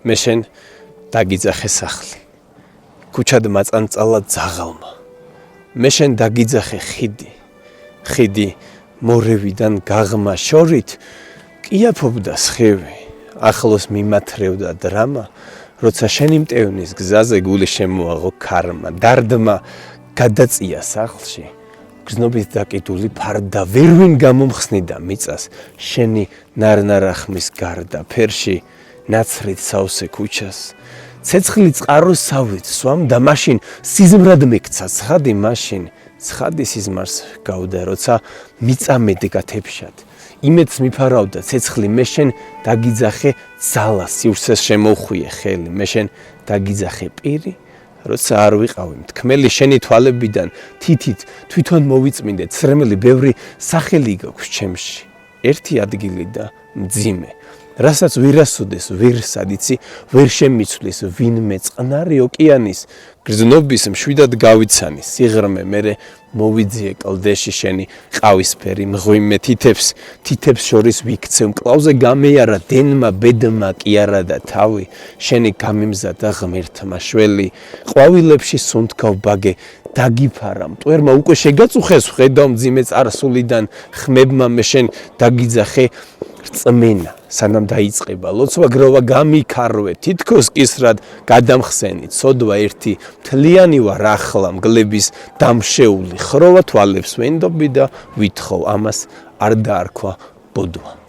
მე შენ დაგიძახე სახლი ქუჩად მაწანწალა ძაღალმა მე შენ დაგიძახე ხიდი მორევიდან გაღმა შორით კიაფობდა სხივი ახლოს მიმათრევდა დრამა როცა შენი მტევნის გზაზე გული შემოაღო ქარმა დარდმა გადაწია სახლში გზნობით დაკიდული ფარდა ვერვინ გამომხსნიდა მიწას შენი ნარნარახმის გარდა ფერში ნაცრით სავსე ქუჩას ცეცხლი წყაროს სავლით სვამდა მაშინ სიზმრად მეკცა ცხადი მაშინ ცხადი სიზმარს გავდა როცა მიწამედგა თეფშად იმედს მიფარავდა ცეცხლი მე შენ დაგიძახე ძალა სივრცეს შემოხვიე ხელი მე შენ დაგიძახე პირი როცა არ ვიყავი მთქმელი შენი თვალებიდან თითით თვითონ მოვიწმინდე ცრემელი ბევრი სახელი გაქვს ჩემში ერთი ადგილი და მძიმე რასაც ვირასოდეს ვერ სადიცი ვერ შემიცვლის ვინმე წყნარი ოკეანის გრძნობის მშვიდად გავიცანი სიღრმე მერე მოვიძიე კლდეში შენი ყავისფერი მღვიმე თითებს შორის ვიქცე მკლავზე გამეარა დენმა ბედმა კი არა და თავი შენი გამიმზადა ღმერთმა შველი ყვავილებში სუნთქავ ბაგე დაგიფარა მტვერმა უკვე შეგაწუხეს ხედავ მძიმე წარსულიდან ხმებმა მე შენ დაგიძახე რწმენა სანამ დაიწყება ლოცვა გროვა გამიქარვე თითქოს კისრად გადამხსენი ცოდვა ერთი მთლიანი ვარ ახლა მგლების დამშეული ხროვა თვალებს ვენდობი და ვითხოვ ამას არ დაარქვა ბოდვა